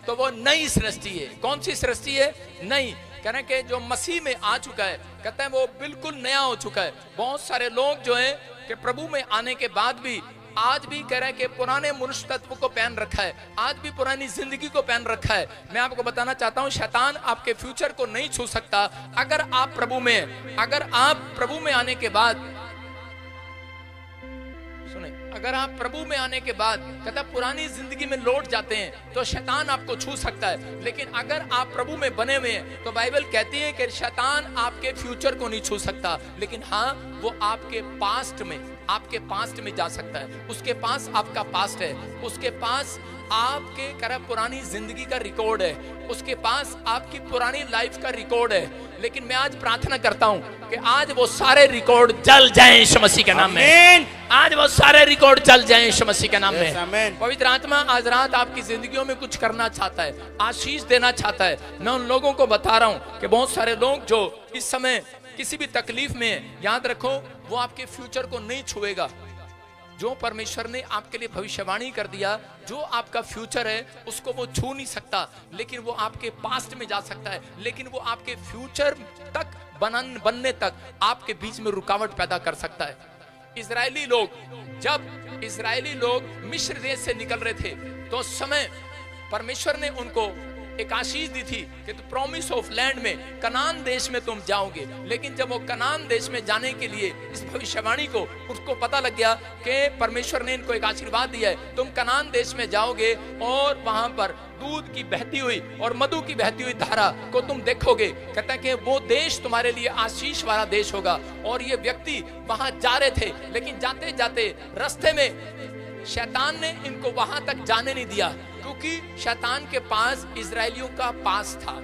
तो वो नई सृष्टि है। कौन सी सृष्टि है? नई। कह रहे कि जो मसीह में आ चुका है, कहते हैं वो बिल्कुल नया हो चुका है। बहुत सारे लोग जो है कि प्रभु में आने के बाद भी आज भी कह रहे हैं कि पुराने मनुष्य तत्व को पहन रखा है, आज भी पुरानी जिंदगी को पहन रखा है। मैं आपको बताना चाहता हूं, शैतान आपके फ्यूचर को नहीं छू सकता अगर आप प्रभु में, अगर आप प्रभु में आने के बाद, सुने, अगर आप प्रभु में आने के बाद कहता पुरानी जिंदगी में लौट जाते हैं तो शैतान आपको छू सकता है। लेकिन अगर आप प्रभु में बने हुए हैं तो बाइबल कहती है कि शैतान आपके फ्यूचर को नहीं छू सकता, लेकिन हाँ वो आपके पास्ट में जा सकता है। उसके पास आपका पास्ट है, उसके पास आपके कर पुरानी जिंदगी का रिकॉर्ड है, उसके पास आपकी पुरानी लाइफ का रिकॉर्ड है। लेकिन मैं आज प्रार्थना करता हूं कि आज वो सारे रिकॉर्ड जल जाएं यीशु मसीह के नाम में। आज वो सारे रिकॉर्ड जल जाएं यीशु मसीह के नाम में। पवित्र आत्मा आज रात आपकी जिंदगियों में कुछ करना चाहता है, आशीष देना चाहता है। मैं उन लोगों को बता रहा हूं कि बहुत सारे लोग जो इस समय किसी भी तकलीफ में, याद रखो वो आपके फ्यूचर को नहीं छुएगा। जो परमेश्वर ने आपके लिए भविष्यवाणी कर दिया, जो आपका फ्यूचर है उसको वो छू नहीं सकता, लेकिन वो आपके पास्ट में जा सकता है। लेकिन वो आपके फ्यूचर तक बनने तक आपके बीच में रुकावट पैदा कर सकता है। जब इजरायली लोग मिस्र देश से निकल रहे थे तो उस समय परमेश्वर ने उनको एक आशीष दी थी कि तो प्रॉमिस ऑफ लैंड में, कनान देश में तुम जाओगे। लेकिन जब वो कनान देश में जाने के लिए इस भविष्यवाणी को उसको पता लग गया कि परमेश्वर ने इनको एक आशीर्वाद दिया है, तुम कनान देश में जाओगे और वहां पर दूध की बहती हुई और मधु की बहती हुई धारा को तुम देखोगे। कहता है कि वो देश तुम्हारे लिए आशीष वाला देश होगा। और ये व्यक्ति वहां जा रहे थे, लेकिन जाते जाते रास्ते में शैतान ने इनको वहां तक जाने नहीं दिया, क्योंकि शैतान के पास इजरायलियों का पास था,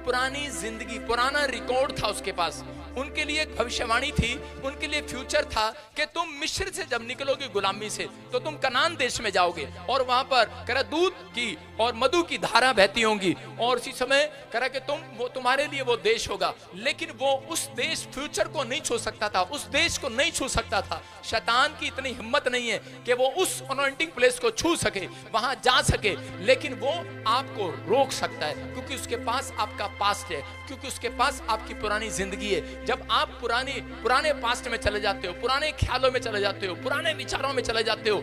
पुरानी जिंदगी, पुराना रिकॉर्ड था उसके पास। उनके लिए एक भविष्यवाणी थी, उनके लिए फ्यूचर था कि तुम मिस्र से जब निकलोगे गुलामी से तो तुम कनान देश में जाओगे और वहां पर करा दूध की और मधु की धारा बहती होंगी और इसी समय करा कि तुम्हारे लिए वो देश होगा। लेकिन वो उस देश फ्यूचर को नहीं छू सकता था, उस देश को नहीं छू सकता था। शैतान की इतनी हिम्मत नहीं है कि वो उस अनॉइंटिंग प्लेस को छू सके, वहां जा सके। लेकिन वो आपको रोक सकता है क्योंकि उसके पास आपका पास्ट है, क्योंकि उसके पास आपकी पुरानी जिंदगी है। जब आप पुराने पास्ट में चले जाते हो, पुराने ख्यालों में चले जाते हो, पुराने विचारों में चले जाते हो,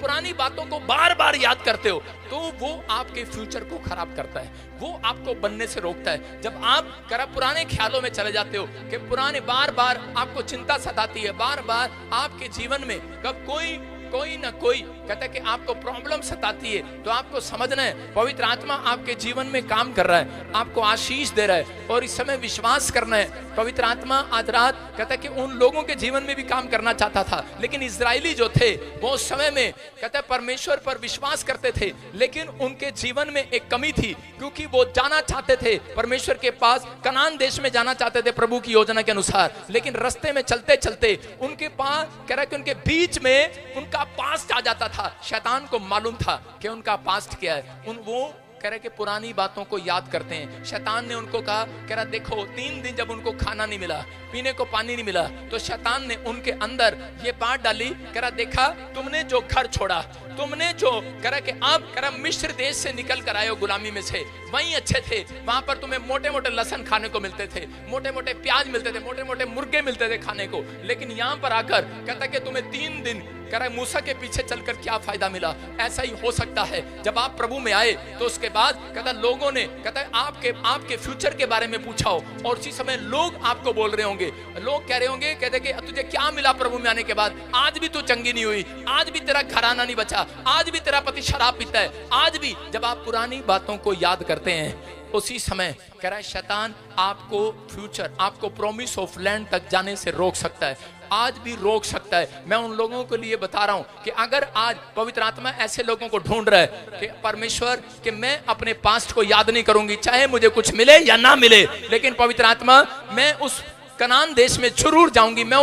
पुरानी बातों को बार बार याद करते हो, तो वो आपके फ्यूचर को खराब करता है, वो आपको बनने से रोकता है। जब आप पुराने ख्यालों में चले जाते हो कि पुराने बार बार आपको चिंता सताती है, बार बार आपके जीवन में कब कोई ना कोई कहता है कि आपको प्रॉब्लम सताती है, तो आपको समझना है पवित्र आत्मा आपके जीवन में काम कर रहा है, आपको आशीष दे रहा है। और इस समय विश्वास करना है। पवित्र आत्मा आज रात कहता है कि उन लोगों के जीवन में भी काम करना चाहता था, लेकिन इजरायली जो थे वो उस समय में कहता है परमेश्वर पर विश्वास करते थे, लेकिन उनके जीवन में एक कमी थी, क्योंकि वो जाना चाहते थे परमेश्वर के पास, कनान देश में जाना चाहते थे प्रभु की योजना के अनुसार। लेकिन रास्ते में चलते चलते उनके पास कह रहा कि उनके बीच में उनका पास्ट आ जाता था। शैतान को मालूम था कि उनका पास्ट क्या है। वो कह रहे कि पुरानी बातों को याद करते हैं। शैतान ने उनको कहा, कह रहा देखो 3 दिन जब उनको खाना नहीं मिला, पीने को पानी नहीं मिला, तो शैतान ने उनके अंदर ये बात डाली, कह रहा देखा तुमने जो घर छोड़ा, तुमने जो कह रहा कि आप कह रहा मिस्र देश से निकल कर आए हो गुलामी में से, वहीं अच्छे थे, वहां पर तुम्हें मोटे मोटे लहसन खाने को मिलते थे, मोटे मोटे प्याज मिलते थे, मोटे मोटे मुर्गे मिलते थे खाने को। लेकिन यहाँ पर आकर कहता कि तुम्हें 3 दिन कह रहा मूसा के पीछे चलकर क्या फायदा मिला। ऐसा ही हो सकता है जब आप प्रभु में आए तो उसके बाद कहता लोगों ने कहता आपके फ्यूचर के बारे में पूछा हो, और उसी समय लोग आपको बोल रहे होंगे, लोग कह रहे होंगे कहते कि तुझे क्या मिला प्रभु में आने के बाद, आज भी तू चंगी नहीं हुई, आज भी तेरा घराना नहीं बचा, आज भी तेरा पति शराब पीता है, आज भी। जब आप पुरानी बातों को याद करते हैं उसी समय कह रहा है शैतान आपको फ्यूचर, आपको प्रॉमिस ऑफ लैंड तक जाने से रोक सकता है, आज भी रोक सकता है। मैं उन लोगों के लिए बता रहा हूं कि अगर आज पवित्र आत्मा ऐसे लोगों को ढूंढ रहा है कि परमेश्वर कि मैं अपने पास्ट को याद नहीं करूंगी, चाहे मुझे कुछ मिले या ना मिले, लेकिन पवित्र आत्मा मैं उस कनान देश में जरूर जाऊंगी, मैं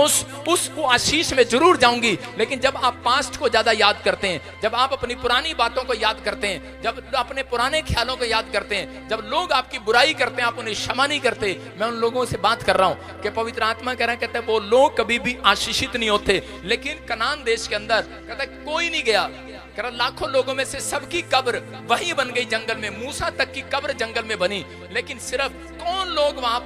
उस आशीष में जरूर जाऊंगी। लेकिन जब आप पास्ट को ज्यादा याद करते हैं, जब आप अपनी पुरानी बातों को याद करते हैं, जब अपने पुराने ख्यालों को याद करते हैं, जब लोग आपकी बुराई करते हैं आप उन्हें क्षमा नहीं करते, मैं उन लोगों से बात कर रहा हूं कि पवित्र आत्मा कह रहा है, कहते हैं वो लोग कभी भी आशीषित नहीं होते। लेकिन कनान देश के अंदर कहता है कोई नहीं गया, कह रहा लाखों लोगों में से सबकी कब्र वहीं बन गई जंगल में, मूसा तक की कब्र जंगल में बनी, लेकिन सिर्फ कौन लोग वहां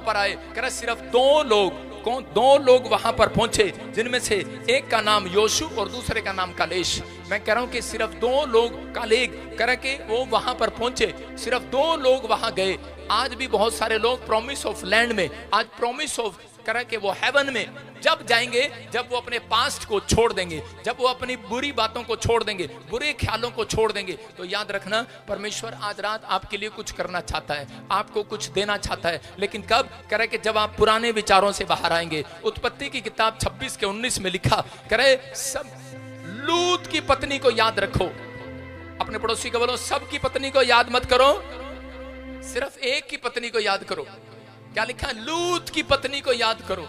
पर आए? कह रहा सिर्फ दो लोग वहां पर पहुंचे, जिनमें से एक का नाम योशु और दूसरे का नाम कालेश। मैं कह रहा हूं कि सिर्फ 2 लोग कालेग कह के वो वहां पर पहुंचे, सिर्फ 2 लोग वहां गए। आज भी बहुत सारे लोग प्रॉमिस ऑफ लैंड में, आज प्रॉमिस ऑफ कह के वो हेवन में जब जाएंगे, जब वो अपने पास्ट को छोड़ देंगे, जब वो अपनी बुरी बातों को छोड़ देंगे, बुरे ख्यालों को छोड़ देंगे, तो याद रखना परमेश्वर आज रात आपके लिए कुछ करना चाहता है, आपको कुछ देना चाहता है। लेकिन कब? कह रहे कि जब आप पुराने विचारों से बाहर आएंगे। उत्पत्ति की किताब 26 के 19 में लिखा, कह रहे सब लूत की पत्नी को याद रखो। अपने पड़ोसी को बोलो सबकी पत्नी को याद मत करो, सिर्फ एक की पत्नी को याद करो। क्या लिखा? लूत की पत्नी को याद करो।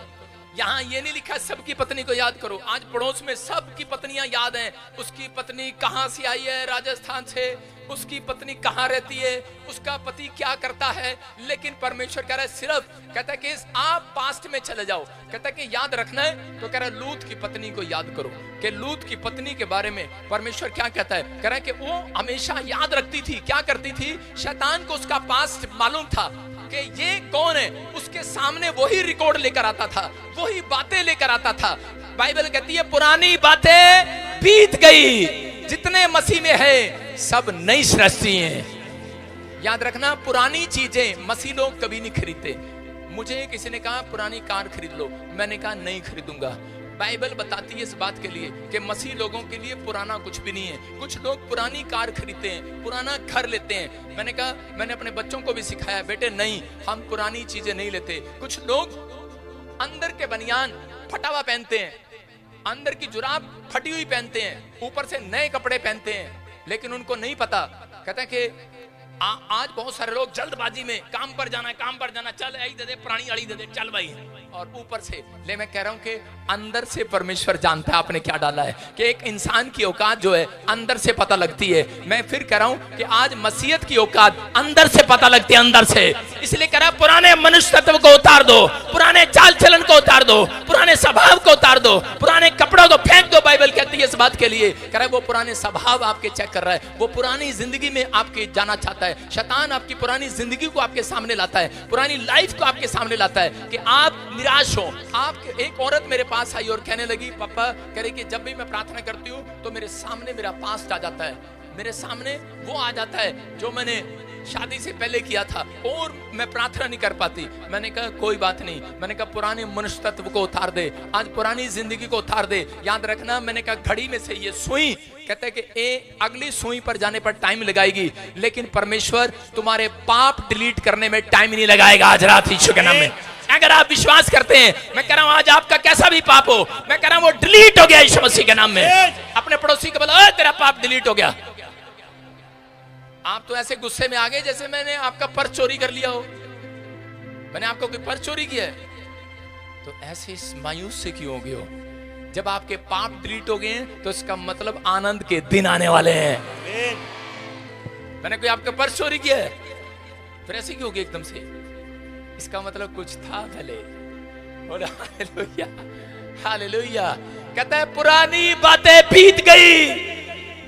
यहां ये नहीं लिखा सबकी पत्नी को याद करो। आज पड़ोस में सबकी पत्नियां याद हैं, उसकी पत्नी कहां से आई है, राजस्थान से, उसकी पत्नी कहां रहती है, उसका पति क्या करता है। लेकिन परमेश्वर कह रहा है सिर्फ, कहता है कि आप पास्ट में चले जाओ, कहता है कि याद रखना है, तो कह रहा है लूत की पत्नी को याद करो। कि लूत की पत्नी के बारे में परमेश्वर क्या कहता है? कह रहा है कि वो हमेशा याद रखती थी, क्या करती थी? शैतान को उसका पास्ट मालूम था कि ये कौन है, उसके सामने वही रिकॉर्ड लेकर आता था, वही बातें लेकर आता था। बाइबल कहती है पुरानी बातें बीत गई, जितने मसीह में है सब नई सृष्टि हैं। याद रखना पुरानी चीजें मसीह लोग कभी नहीं खरीदते। मुझे किसी ने कहा पुरानी कार खरीद लो, मैंने कहा नहीं खरीदूंगा। बाइबल बताती है इस बात के लिए कि मसीह लोगों के लिए पुराना कुछ भी नहीं है। कुछ लोग पुरानी कार खरीदते हैं, पुराना घर लेते हैं। मैंने कहा, मैंने अपने बच्चों को भी सिखाया, बेटे नहीं, हम पुरानी चीजें नहीं लेते। कुछ लोग अंदर के बनियान फटा हुआ पहनते हैं, अंदर की जुराब फटी हुई पहनते हैं, ऊपर से नए कपड़े पहनते हैं, लेकिन उनको नहीं पता। कहते हैं कि आज बहुत सारे लोग जल्दबाजी में काम पर जाना, चल आई दे दे, पुरानी अड़ी दे दे, चल भाई। और ऊपर से ले, मैं कह रहा हूं कि अंदर से परमेश्वर जानता है आपने क्या डाला है, कि एक इंसान की औकात जो है अंदर से पता लगती है। मैं फिर कह रहा हूं कि आज मसीहत की औकात अंदर से पता लगती है, अंदर से। इसलिए कह रहा पुराने मनुष्य तत्व को उतार दो, पुराने चाल चलन को उतार दो, पुराने स्वभाव को उतार दो, पुराने कपड़ों को फेंक दो। बाइबल कहती है इस बात के लिए, कह रहा है वो पुराने स्वभाव आपके चेक कर रहा है, वो पुरानी जिंदगी में आपके जाना चाहता है। शैतान आपकी पुरानी जिंदगी को आपके सामने लाता है, पुरानी लाइफ को आपके सामने लाता है कि आप निराश हो। आप एक औरत मेरे पास आई और कहने लगी, पापा कह रही कि जब भी मैं प्रार्थना करती हूँ तो मेरे सामने मेरा पास्ट आ जाता है, मेरे सामने वो आ जाता है जो मैंने शादी से पहले किया था और मैं प्रार्थना नहीं कर पाती। मैंने कहा कोई बात नहीं, मैंने कहा पुराने मनुष्य तत्व को उतार दे, आज पुरानी जिंदगी को उतार दे। याद रखना, मैंने कहा घड़ी में से ये सुई, कहते हैं कि अगली सुई पर जाने पर टाइम लगाएगी, लेकिन परमेश्वर तुम्हारे पाप डिलीट करने में टाइम नहीं लगाएगा। आज रात यीशु के नाम में अगर आप विश्वास करते हैं, मैं कह रहा हूं आज आपका कैसा भी पाप हो, मैं कह रहा हूं वो डिलीट हो गया यीशु मसीह के नाम में। अपने पड़ोसी को बोला तेरा पाप डिलीट हो गया। आप तो ऐसे गुस्से में आ गए जैसे मैंने आपका पर्स चोरी कर लिया हो। मैंने आपको कोई पर्स चोरी किया है? तो ऐसे मायूस से क्यों हो गए हो? जब आपके पाप डिलीट हो गए तो इसका मतलब आनंद के दिन आने वाले हैं। मैंने कोई आपका पर्स चोरी किया है, फिर ऐसे क्यों हो गए एकदम से? इसका मतलब कुछ था पहले। Hallelujah, hallelujah. कहता है पुरानी बातें बीत गई,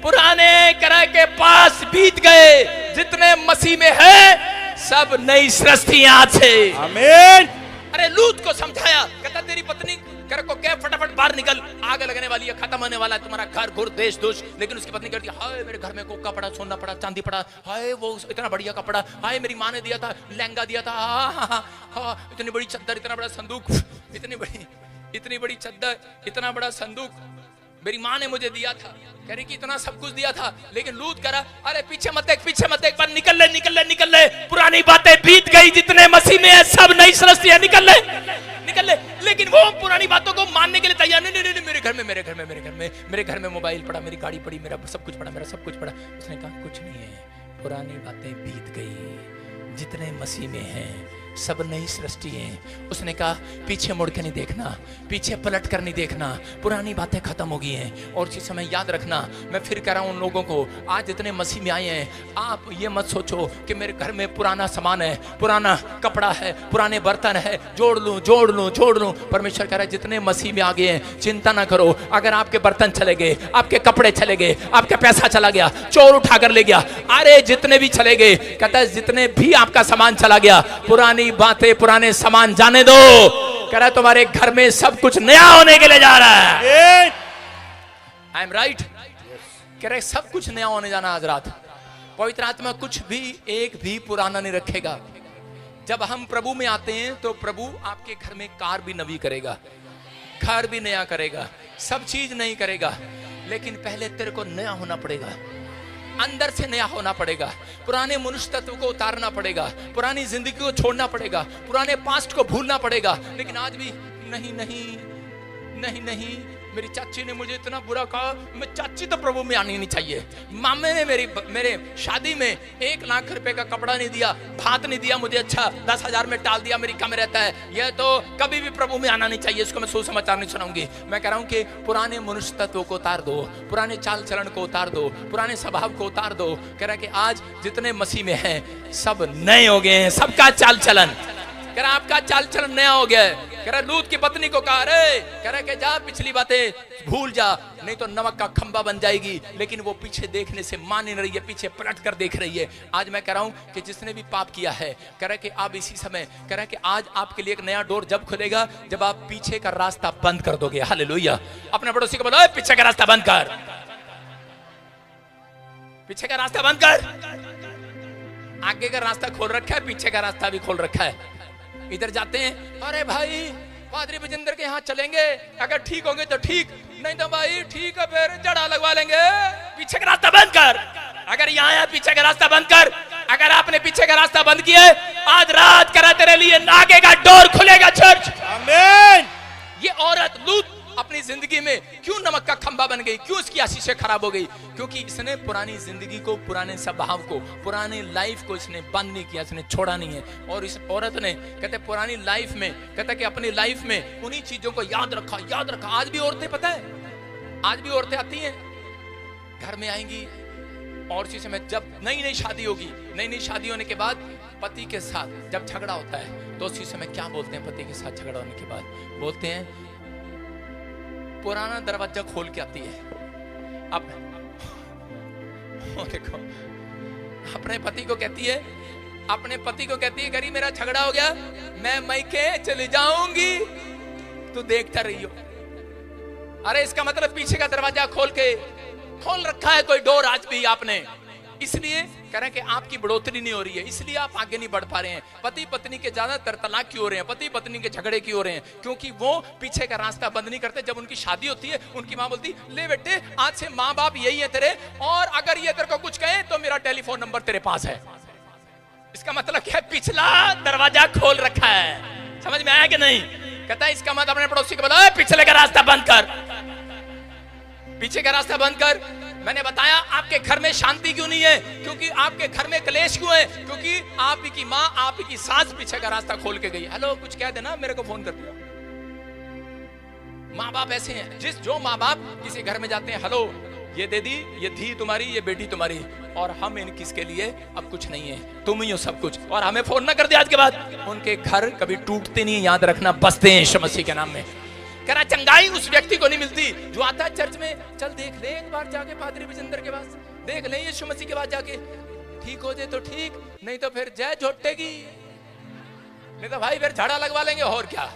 पुराने कराए के पास बीत गए, जितने मसीह में है सब नई सृष्टियां से। आमीन। अरे लूत को समझाया, कहता तेरी पत्नी कर को क्या, फटाफट बाहर निकल, आग लगने वाली है, खत्म होने वाला है तुम्हारा घर घुर देश दोष। लेकिन उसकी पत्नी कहती है हाय मेरे घर में कोका पड़ा, सोना पड़ा, चांदी पड़ा, हाय वो इतना बढ़िया कपड़ा, हाय मेरी माँ ने दिया था, लहंगा दिया था, हाँ इतनी बड़ी चद्दर, इतना बड़ा संदूक, इतनी बड़ी चद्दर, इतना बड़ा संदूक मेरी माँ ने मुझे दिया था। कह रही कि इतना सब कुछ दिया था। लेकिन लूत कह रहा अरे पीछे मत देख, एक बार निकल ले, पुरानी बातें बीत गई, जितने मसीह में है सब नई सृष्टि है, निकल ले। लेकिन वो पुरानी बातों को मानने के लिए तैयार नहीं, मेरे घर में मोबाइल पड़ा, मेरी गाड़ी पड़ी, मेरा सब कुछ पड़ा। उसने कहा कुछ नहीं है, पुरानी बातें बीत गई, जितने मसीह में हैं सब नई सृष्टि है। उसने कहा पीछे मुड़ के नहीं देखना, पीछे पलट कर नहीं देखना, पुरानी बातें खत्म हो गई हैं। और इस समय याद रखना, मैं फिर कह रहा हूं उन लोगों को, आज जितने मसीह में आए हैं, आप ये मत सोचो कि मेरे घर में पुराना सामान है, पुराना कपड़ा है, पुराने बर्तन है, जोड़ लूं जोड़ लूं जोड़ लूं। परमेश्वर कह रहा है जितने मसीह में आ गए हैं, चिंता ना करो। अगर आपके बर्तन चले गए, आपके कपड़े चले गए, आपका पैसा चला गया, चोर उठा कर ले गया, अरे जितने भी चले गए, कहता है जितने भी आपका सामान चला गया, पुरानी बातें पुराने सामान जाने दो। कह रहा है तुम्हारे घर में सब कुछ नया होने के लिए जा रहा है। I am right? कह रहे सब कुछ नया होने जाना आज रात। पवित्र आत्मा कुछ भी एक भी पुराना नहीं रखेगा। जब हम प्रभु में आते हैं तो प्रभु आपके घर में कार भी नवी करेगा, घर भी नया करेगा, सब चीज नई करेगा। लेकिन पहले तेरे को नया होना पड़ेगा, अंदर से नया होना पड़ेगा। पुराने मनुष्य तत्व को उतारना पड़ेगा, पुरानी जिंदगी को छोड़ना पड़ेगा, पुराने पास्ट को भूलना पड़ेगा। लेकिन आज भी नहीं नहीं नहीं नहीं, मेरी चाची ने मुझे इतना बुरा कहा, मैं चाची तो प्रभु में आनी नहीं चाहिए। मामे ने मेरे शादी में 1 लाख रुपए का कपड़ा नहीं दिया, भात नहीं दिया मुझे, अच्छा 10,000 में टाल दिया, अमेरिका में रहता है, यह तो कभी भी प्रभु में आना नहीं चाहिए, इसको मैं सुसमाचार नहीं सुनाऊंगी। मैं कह रहा हूं कि पुराने मनुष्य तत्व को उतार दो, पुराने चाल चलन को उतार दो, पुराने स्वभाव को उतार दो। कह रहा है कि आज जितने मसीह में हैं सब नए हो गए हैं, सबका चाल चलन। कह रहा आपका चाल चलन नया हो गया है। कह रहा लूत की पत्नी को कहा, अरे कह रहा कि जा पिछली बातें भूल जा, नहीं तो नमक का खंबा बन जाएगी। लेकिन वो पीछे देखने से मान नहीं रही है, पीछे पलट कर देख रही है। आज मैं कह रहा हूं कि जिसने भी पाप किया है, कह रहा कि आप इसी समय, कह रहा कि आज आपके लिए एक नया डोर जब खुलेगा जब आप पीछे का रास्ता बंद कर दोगे। हालेलुया। अपने पड़ोसी को बोलो पीछे का रास्ता बंद कर, पीछे का रास्ता बंद कर। आगे का रास्ता खोल रखा है, पीछे का रास्ता भी खोल रखा है। इधर जाते हैं, अरे भाई पादरी विजेंद्र के यहाँ चलेंगे, अगर ठीक होंगे तो ठीक, नहीं तो भाई ठीक है फिर जड़ा लगवा लेंगे। पीछे का रास्ता बंद कर। अगर यहाँ है पीछे का रास्ता बंद कर। अगर आपने पीछे का रास्ता बंद किया है, आज रात करा तेरे लिए आगे का डोर खुलेगा चर्च। आमीन। ये औरत लूत अपनी जिंदगी में क्यों नमक का खंबा बन गई, क्यों इसकी आशीषें खराब हो गई? क्योंकि इसने पुरानी जिंदगी को, पुराने स्वभाव को, पुराने लाइफ को इसने बंद नहीं किया, इसने छोड़ा नहीं है। और इस औरत ने कहते पुरानी लाइफ में, कहते कि अपनी लाइफ में उन्हीं चीजों को याद रखा, याद रखा। आज भी औरतें, पता है आज भी औरतें आती हैं, घर में आएंगी और इसी समय जब नई नई शादी होगी, नई नई शादी होने के बाद पति के साथ जब झगड़ा होता है तो उसी समय क्या बोलते हैं? पति के साथ झगड़ा होने के बाद बोलते हैं पुराना दरवाजा खोल के आती है। अब देखो, अपने पति को कहती है, अपने पति को कहती है गरी मेरा झगड़ा हो गया, मैं मैके चली जाऊंगी, तू देखता रही हो। अरे इसका मतलब पीछे का दरवाजा खोल रखा है कोई डोर आज भी आपने। इसलिए कह रहे हैं कि आपकी बढ़ोतरी नहीं हो रही है, इसलिए आप आगे नहीं बढ़ पा रहे हैं। पति पत्नी के ज्यादातर तलाक क्यों हो रहे हैं, पति पत्नी के झगड़े क्यों हो रहे हैं? क्योंकि वो पीछे का रास्ता बंद नहीं करते। जब उनकी शादी होती है, उनकी माँ बोलती ले बेटे आज से माँ बाप यही है तेरे, और अगर ये तेरे को कुछ कहे तो मेरा टेलीफोन नंबर तेरे पास है। इसका मतलब क्या है? पिछला दरवाजा खोल रखा है। समझ में आया कि नहीं? कहता है इसका मतलब अपने पड़ोसी को बोला पिछले का रास्ता बंद कर, पीछे का रास्ता बंद कर। मैंने बताया आपके घर में शांति क्यों नहीं है, क्योंकि आपके घर में क्लेश क्यों है? क्योंकि आप ही की माँ, आप ही की सास पीछे का रास्ता खोल के गई। हेलो कुछ कह देना, मेरे को फोन कर दिया। माँ बाप ऐसे हैं, जो माँ बाप किसी घर में जाते हैं, हेलो ये दे दी, ये धी तुम्हारी, ये बेटी तुम्हारी, और हम इन किसके लिए अब कुछ नहीं है, तुम ही हो सब कुछ, और हमें फोन ना कर दे आज के बाद। उनके घर कभी टूटते नहीं, याद रखना, बसते हैं यीशु मसीह के नाम में। कह रहा चंगाई उस व्यक्ति को नहीं मिलती जो आता है चर्च में, चल देख ले एक बार जाके पादरी विजेंद्र के पास, देख ले यीशु मसीह के पास जाके, ठीक हो जाए तो ठीक, नहीं तो फिर जय झोटेगी, नहीं तो भाई फिर झाड़ा लगवा लेंगे और क्या।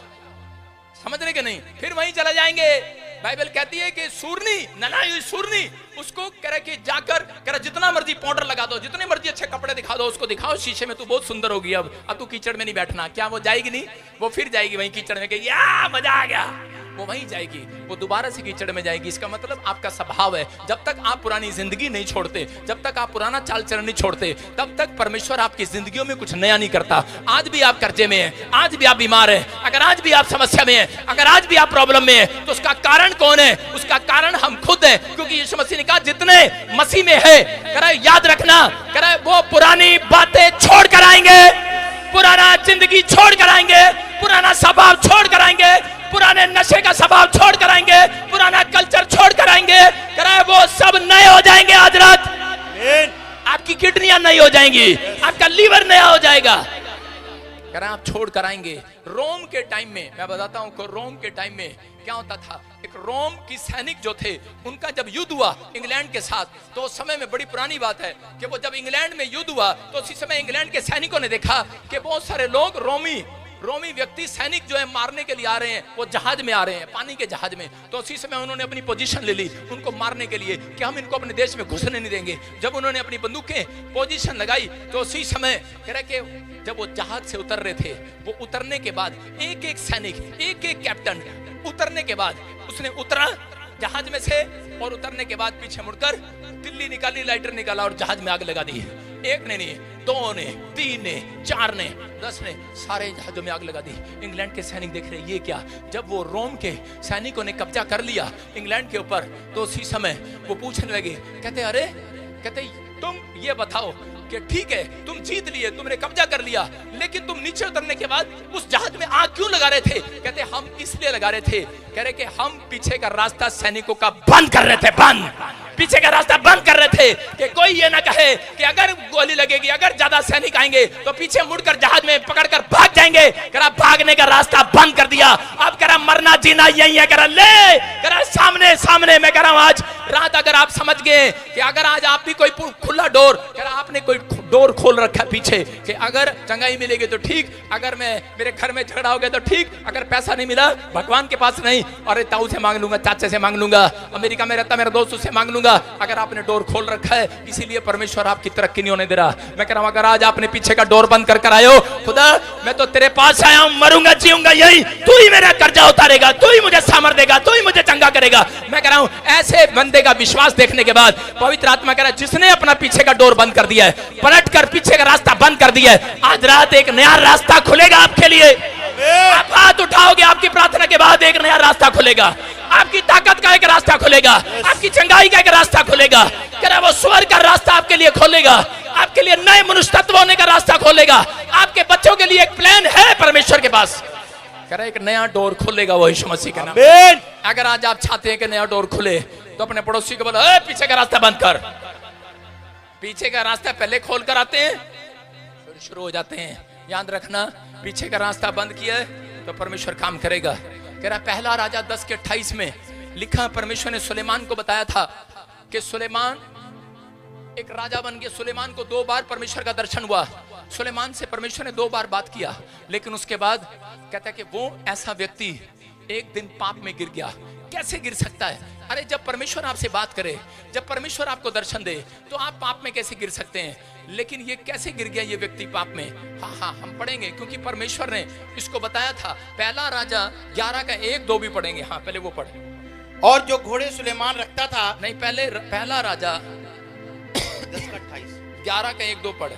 समझ रहे कि नहीं? फिर वहीं चला जाएंगे। बाइबल कहती है कि सूरनी, ननाई हुई सूरनी, उसको कह रहा कि जाकर कह रहा जितना मर्जी पाउडर लगा दो, जितने मर्जी अच्छे कपड़े दिखा दो, उसको दिखाओ शीशे में, तू बहुत सुंदर होगी, अब तू कीचड़ में नहीं बैठना। क्या वो जाएगी नहीं? वो फिर जाएगी वहीं कीचड़ में, कि या मजा आ गया, वो वहीं जाएगी, वो दोबारा से कीचड़ में जाएगी। इसका मतलब आपका स्वभाव है। जब तक आप पुरानी जिंदगी नहीं छोड़ते, जब तक आप पुराना चाल चलन नहीं छोड़ते, तब तक परमेश्वर आपकी जिंदगियों में कुछ नया नहीं करता। आज भी आप कर्जे में हैं, आज भी आप बीमार हैं, अगर आज भी आप समस्या में हैं, अगर आज भी आप प्रॉब्लम में हैं, तो उसका कारण कौन है? उसका कारण हम खुद हैं। क्योंकि यीशु मसीह ने कहा जितने मसीह में है, कह रहा याद रखना, कह रहा वो पुरानी बातें छोड़ कर आएंगे, पुराना जिंदगी छोड़ कर आएंगे, पुराना स्वभाव छोड़ कर आएंगे, पुराने नशे का स्वभाव छोड़ कर आएंगे, पुराना कल्चर छोड़ कर आएंगे। कह रहा है वो सब नए हो जाएंगे आज रात। आपकी किडनियां नई हो जाएंगी, आपका लीवर नया हो जाएगा। कह रहा है आप छोड़ कर आएंगे। रोम के टाइम में मैं बताता हूं को रोम के टाइम में क्या होता था। एक रोम की सैनिक जो थे उनका जब युद्ध हुआ इंग्लैंड के साथ, तो उस समय में बड़ी पुरानी बात है कि वो जब इंग्लैंड में युद्ध हुआ तो उसी समय इंग्लैंड के सैनिकों ने देखा कि बहुत सारे लोग रोमी व्यक्ति सैनिक जो है मारने के लिए आ रहे हैं, वो जहाज में आ रहे हैं, पानी के जहाज में। तो उसी समय उन्होंने अपनी पोजीशन ले ली उनको मारने के लिए कि हम इनको अपने देश में घुसने नहीं देंगे। जब उन्होंने अपनी बंदूकें पोजीशन लगाई तो उसी समय कह रहे कि जब वो जहाज से उतर रहे थे, वो उतरने के बाद एक एक सैनिक, एक एक कैप्टन उतरने के बाद उसने उतरा जहाज में से, और उतरने के बाद पीछे मुड़कर तिल्ली निकाली, लाइटर निकाला और जहाज में आग लगा दी। एक ने नहीं, दो ने, तीन ने, चार ने, 10 ने, सारे जहाजों में आग लगा दी। इंग्लैंड के सैनिक देख रहे ये क्या। जब वो रोम के सैनिकों ने कब्जा कर लिया इंग्लैंड के ऊपर, तो उसी समय वो पूछने लगे, कहते तुम ये बताओ कि ठीक है तुम जीत लिए, तुमने कब्जा कर लिया, लेकिन तुम नीचे उतरने के बाद उस जहाज में आग क्यों लगा रहे थे। कहते हम इसलिए लगा रहे थे, कह रहे कि हम पीछे का रास्ता सैनिकों का बंद कर रहे थे, पीछे का रास्ता बंद कर रहे थे कि कोई ये ना कहे कि अगर गोली लगेगी, अगर ज्यादा सैनिक आएंगे तो पीछे मुड़कर जहाज में पकड़कर भाग जाएंगे। करा भागने का रास्ता बंद कर दिया। अब करा मरना जीना यही है। करा सामने मैं कह रहा हूं आज रात अगर आप समझ गए कि अगर आज आप भी कोई खुला डोर, करा आपने कोई डोर खोल रखा है पीछे कि अगर चंगाई मिलेगी तो ठीक, अगर मैं मेरे घर में झगड़ा हो गया तो ठीक, अगर पैसा नहीं मिला भगवान के पास नहीं, और ताऊ से मांग लूंगा, चाचे से मांग लूंगा, अमेरिका में रहता मेरे दोस्तों से मांग लूंगा। अगर आपने डोर खोल रखा है, इसीलिए परमेश्वर आपकी तरक्की नहीं होने दे रहा। मैं कह रहा हूं अगर आज आपने पीछे का डोर बंद कर आए हो, खुदा मैं तो तेरे पास आया हूं, मरूंगा जीऊंगा यही, तू ही मेरा कर्जा उतारेगा, तू ही मुझे सामर्थ देगा, तू ही मुझे चंगा करेगा। मैं कह रहा हूं ऐसे बंदे का विश्वास देखने के बाद पवित्र आत्मा कह रहा है जिसने अपना पीछे का डोर बंद कर दिया है, पलट कर पीछे का रास्ता बंद कर दिया है, आज रात एक नया रास्ता खुलेगा आपके लिए। आप हाथ उठाओगे, आपकी प्रार्थना के बाद एक नया रास्ता खुलेगा, आपकी ताकत का एक रास्ता खुलेगा, आपकी चंगाई का एक रास्ता खुलेगा। कह रहा वो स्वर्ग का रास्ता आपके लिए खोलेगा, आपके लिए नए मनुष्य तत्व होने का रास्ता खोलेगा। आपके बच्चों के लिए एक प्लान है परमेश्वर के पास। कह रहा एक नया डोर खुलेगा वो यीशु मसीह के नाम। अगर आज आप चाहते हैं कि नया डोर खुले तो अपने पड़ोसी को बोलो पीछे का रास्ता बंद कर। पीछे का रास्ता पहले खोल कर आते हैं फिर शुरू हो जाते हैं। याद रखना पीछे का रास्ता बंद किया है तो परमेश्वर काम करेगा। कह रहा पहला राजा 10:28 में लिखा, परमेश्वर ने सुलेमान को बताया था कि सुलेमान एक राजा बन गया। सुलेमान को 2 बार परमेश्वर का दर्शन हुआ। सुलेमान से परमेश्वर ने 2 बार बात किया, लेकिन उसके बाद कहता है कि वो ऐसा व्यक्ति एक दिन पाप में गिर गया। कैसे गिर सकता है? अरे जब परमेश्वर आपसे बात करे, जब परमेश्वर आपको दर्शन दे तो आप पाप में कैसे गिर सकते हैं? लेकिन ये कैसे गिर गया ये व्यक्ति पाप में? हाँ हम पढ़ेंगे क्योंकि परमेश्वर ने इसको बताया था। पहला राजा 11 का 1-2 भी पढ़ेंगे। हाँ पहले वो पढ़े। और जो घोड़े सुलेमान रखता था, नहीं पहला राजा 10:28 11 का 1-2 पढ़े।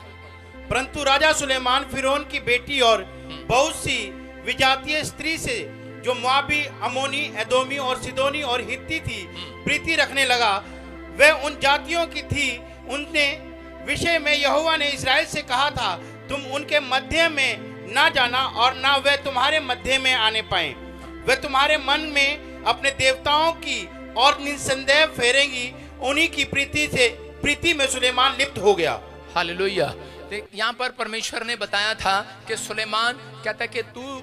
परंतु राजा सुलेमान फिरौन की बेटी और बहुत सी विजातीय स्त्री से जो मोआबी, अमोनी, एदोमी और सिदोनी और हित्ती थी प्रीति रखने लगा। वह उन जातियों की थी उनने विषय में यहोवा ने इस्राएल से कहा था, तुम उनके मध्य में ना जाना और ना वह तुम्हारे मध्य में आने पाए। वह तुम्हारे मन में अपने देवताओं की और निसंदेह फेरेंगी। उन्हीं की प्रीति में सुलेमान लिप्त हो गया। हालेलुया। यहाँ पर परमेश्वर ने बताया था कि सुलेमान कहता कि तू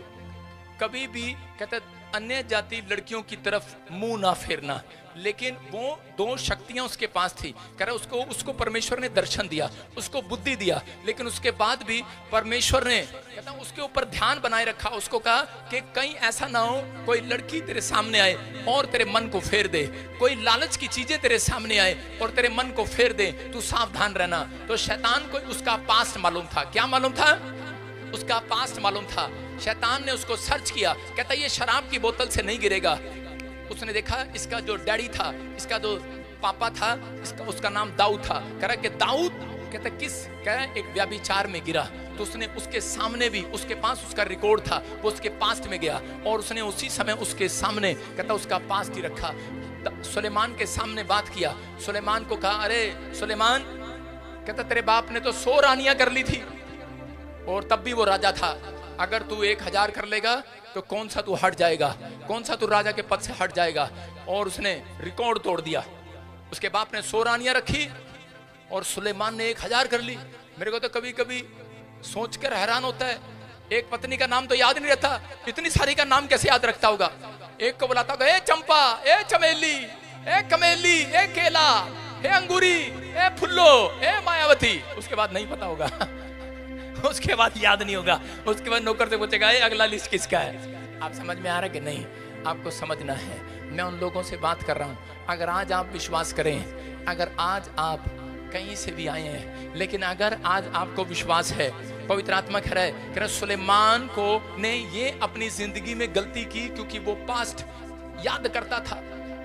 कभी भी कहता अन्य जाति लड़कियों की तरफ मुंह ना फेरना। लेकिन वो 2 शक्तियां उसके पास थी। कह रहा उसको परमेश्वर ने दर्शन दिया, उसको बुद्धि दिया, लेकिन उसके बाद भी परमेश्वर ने कहता उसके ऊपर ध्यान बनाए रखा। उसको कहा कि कहीं ऐसा ना हो कोई लड़की तेरे सामने आए और तेरे मन को फेर दे, कोई लालच की चीजें तेरे सामने आए और तेरे मन को फेर दे, तू सावधान रहना। तो शैतान को उसका पास्ट मालूम था। क्या मालूम था? उसका पास्ट मालूम था। शैतान ने उसको सर्च किया। कहता ये शराब की बोतल से नहीं गिरेगा। उसने देखा इसका जो डैडी था, इसका जो पापा था, उसका नाम दाऊद था। कह रहा कि दाऊद कहता कह रहा एक व्यभिचार में गिरा। तो उसने उसके सामने भी, उसके पास उसका रिकॉर्ड था, वो उसके पास्ट में गया और उसने उसी समय उसके सामने कहता उसका पास्ट ही रखा। सुलेमान के सामने बात किया। सुलेमान को कहा अरे सुलेमान, कहता तेरे बाप ने तो 100 रानियां कर ली थी, और तब भी वो राजा था। अगर तू 1000 कर लेगा तो कौन सा तू हट जाएगा, कौन सा तू राजा के पद से हट जाएगा। और उसने रिकॉर्ड तोड़ दिया। उसके बाप ने 100 रानियां रखी और सुलेमान ने 1000 कर ली। मेरे को तो कभी कभी सोचकर हैरान होता है, एक पत्नी का नाम तो याद नहीं रहता, इतनी सारी का नाम कैसे याद रखता होगा। एक को बुलाता होगा, ए चंपा, ए चमेली, ए कमेली, ए केला, ए अंगूरी, ए फुल्लो, ए मायावती। उसके बाद नहीं पता होगा उसके बाद याद नहीं होगा। उसके बाद नौकर से पूछेगा, ए अगला लिस्ट किसका है। आप समझ में आ रहा है कि नहीं? आपको समझना है। मैं उन लोगों से बात कर रहा हूं, अगर आज आप विश्वास करें, अगर आज आप कहीं से भी आए हैं, लेकिन अगर आज आपको विश्वास है, पवित्र आत्मा कह रहा है कि सुलेमान को ने ये अपनी जिंदगी में गलती की क्योंकि वो पास्ट याद करता था,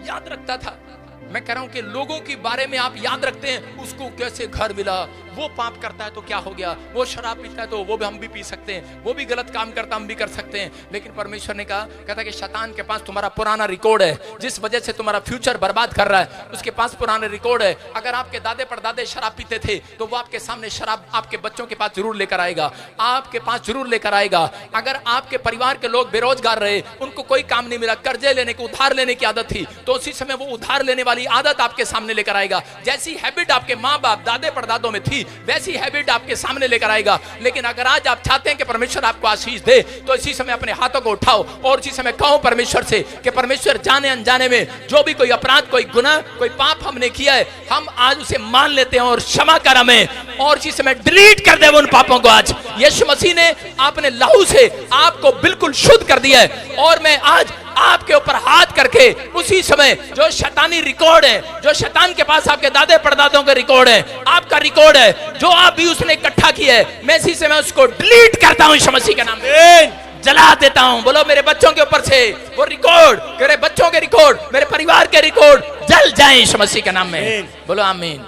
याद रखता था। मैं कह रहा हूं कि लोगों के बारे में आप याद रखते हैं, उसको कैसे घर मिला, वो पाप करता है तो क्या हो गया, वो शराब पीता है तो वो भी हम भी पी सकते हैं, वो भी गलत काम करता हम भी कर सकते हैं। लेकिन परमेश्वर ने कहा, कहता कि शैतान के पास तुम्हारा पुराना रिकॉर्ड है, जिस वजह से तुम्हारा फ्यूचर बर्बाद कर रहा है, उसके पास पुराना रिकॉर्ड है। अगर आपके दादे परदादे शराब पीते थे तो वो आपके सामने शराब आपके बच्चों के पास जरूर लेकर आएगा, आपके पास जरूर लेकर आएगा। अगर आपके परिवार के लोग बेरोजगार रहे, उनको कोई काम नहीं मिला, कर्जे लेने की, उधार लेने की आदत थी, तो उसी समय वो उधार लेने वाली आदत आपके सामने लेकर आएगा। जैसी हैबिट आपके माँ बाप दादे परदादों में थी, वैसी हैबिट आपके सामने लेकर आएगा। लेकिन अगर आज आप चाहते हैं कि परमेश्वर आपको आशीष दे, तो इसी समय अपने हाथों को उठाओ और इसी समय कहो परमेश्वर से कि परमेश्वर, जाने अनजाने में जो भी कोई अपराध, कोई गुनाह, कोई पाप हमने किया है, हम आज उसे मान लेते हैं और क्षमा कर हमें, और इसी समय डिलीट कर दे उन पापों को। आज यीशु मसीह ने अपने लहू से आपको बिल्कुल शुद्ध कर दिया है। और मैं आज आपके ऊपर हाथ करके उसी समय जो शैतानी रिकॉर्ड है, जो शैतान के पास आपके दादे परदादों का रिकॉर्ड है, आपका रिकॉर्ड है, जो आप भी उसने इकट्ठा किया है, मैं इसी समय उसको डिलीट करता हूं यीशु मसीह के नाम में, जला देता हूं। बोलो, मेरे बच्चों के ऊपर से वो रिकॉर्ड, मेरे बच्चों के रिकॉर्ड, मेरे परिवार के रिकॉर्ड जल जाए यीशु मसीह के नाम में। बोलो आमीन।